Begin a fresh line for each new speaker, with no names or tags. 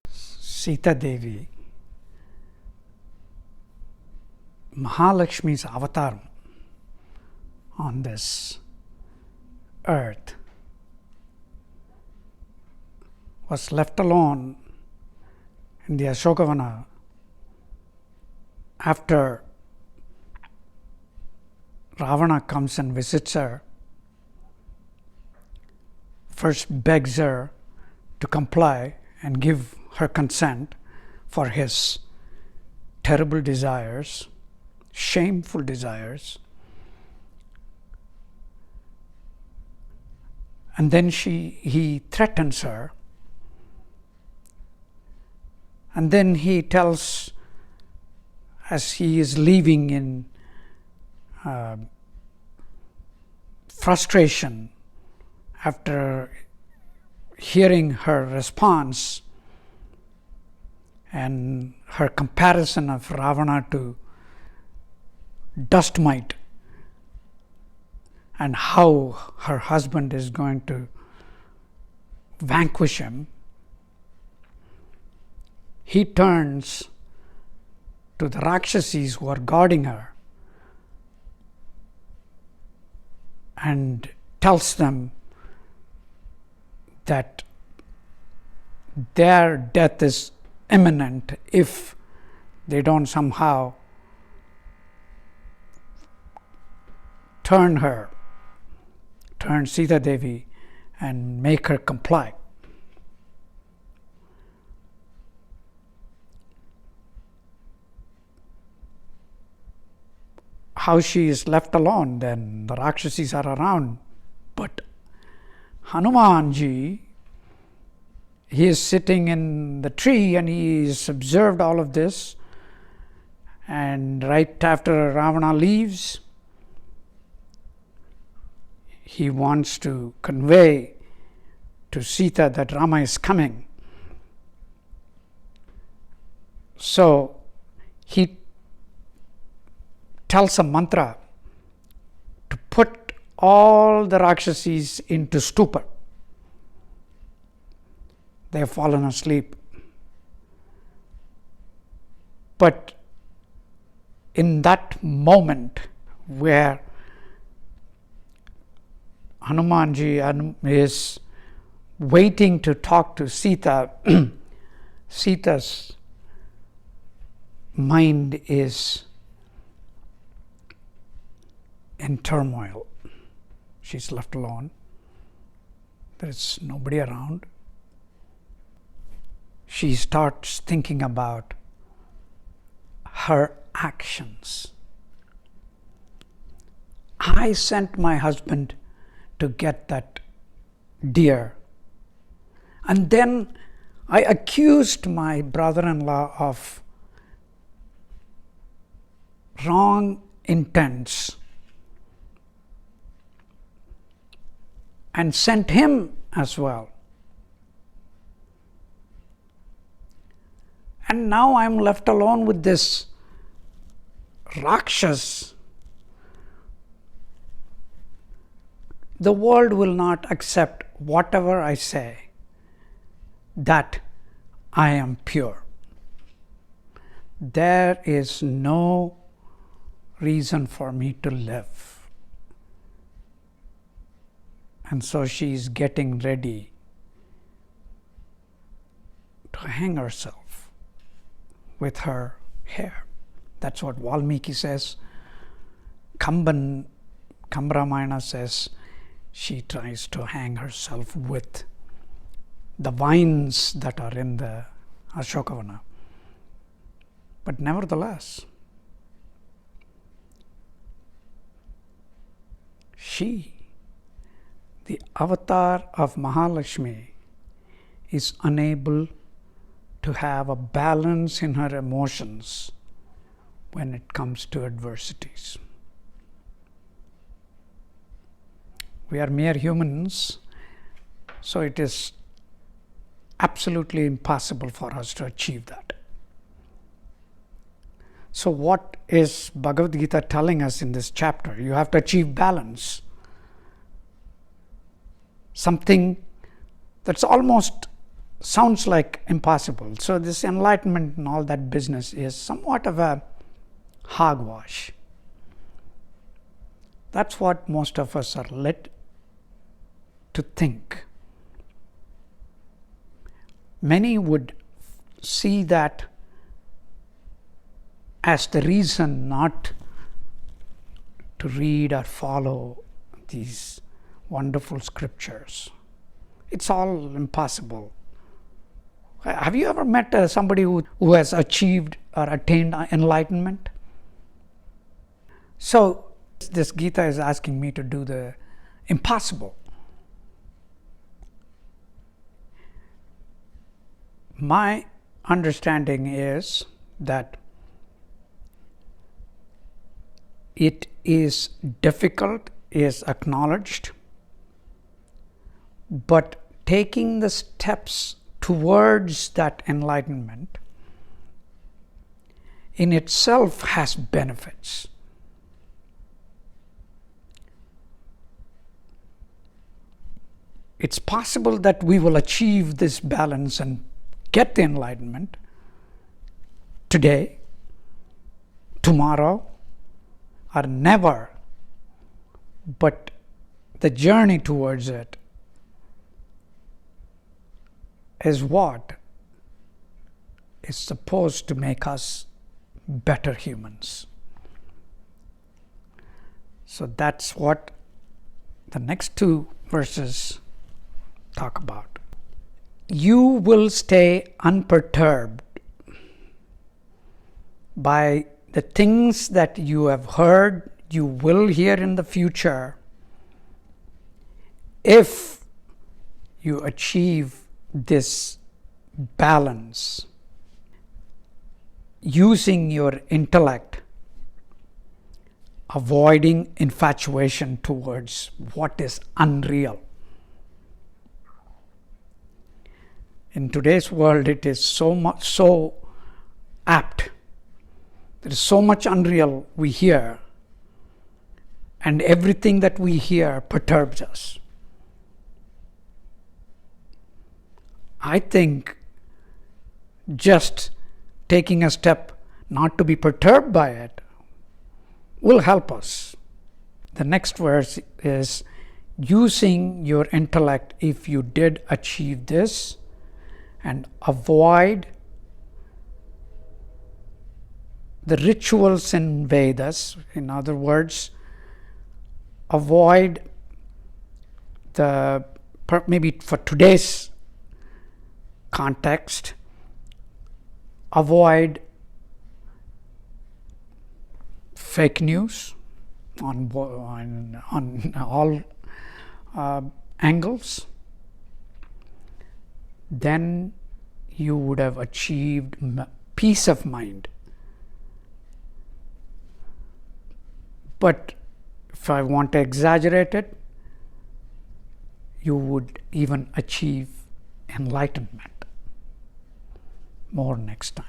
Sita Devi, Mahalakshmi's avatar on this earth, was left alone in the Ashokavana after Ravana comes and visits her, first begs her to comply and give her consent for his terrible desires, shameful desires. And then he threatens her. And then he tells, as he is leaving in frustration after hearing her response and her comparison of Ravana to dust mite, and how her husband is going to vanquish him, he turns to the Rakshasis who are guarding her and tells them that their death is imminent if they don't somehow turn Sita Devi and make her comply. How she is left alone, then the Rakshasis are around, but Hanumanji, he is sitting in the tree and he has observed all of this, and right after Ravana leaves, he wants to convey to Sita that Rama is coming. So he tells a mantra to put all the Rakshasis into stupor. They have fallen asleep. But in that moment where Hanumanji is waiting to talk to Sita, Sita's mind is in turmoil. She's left alone. There is nobody around. She starts thinking about her actions. I sent my husband to get that deer, and then I accused my brother-in-law of wrong intents and sent him as well. And now I'm left alone with this Rakshas. The world will not accept whatever I say, that I am pure. There is no reason for me to live. And so she is getting ready to hang herself with her hair. That's what Valmiki says. Kambramayana says she tries to hang herself with the vines that are in the Ashokavana. But nevertheless, she, the avatar of Mahalakshmi, is unable to have a balance in her emotions when it comes to adversities. We are mere humans, so it is absolutely impossible for us to achieve that. So what is Bhagavad Gita telling us in this chapter? You have to achieve balance. something that's almost sounds like impossible. So this enlightenment and all that business is somewhat of a hogwash. That's what most of us are led to think. Many would see that as the reason not to read or follow these wonderful scriptures. It's all impossible. Have you ever met somebody who has achieved or attained enlightenment? So this Gita is asking me to do the impossible. My understanding is that it is difficult, is acknowledged, but taking the steps towards that enlightenment in itself has benefits. It's possible that we will achieve this balance and get the enlightenment today, tomorrow, or never, but the journey towards it is what is supposed to make us better humans. So that's what the next two verses talk about. You will stay unperturbed by the things that you have heard, you will hear in the future, if you achieve this balance using your intellect, avoiding infatuation towards what is unreal. In today's world, it is so apt. There is so much unreal we hear, and everything that we hear perturbs us. I think just taking a step not to be perturbed by it will help us. The next verse is using your intellect if you did achieve this, and avoid the rituals in Vedas. In other words, avoid the, maybe for today's context, avoid fake news on all angles. Then you would have achieved peace of mind. But if I want to exaggerate it, you would even achieve enlightenment. More next time.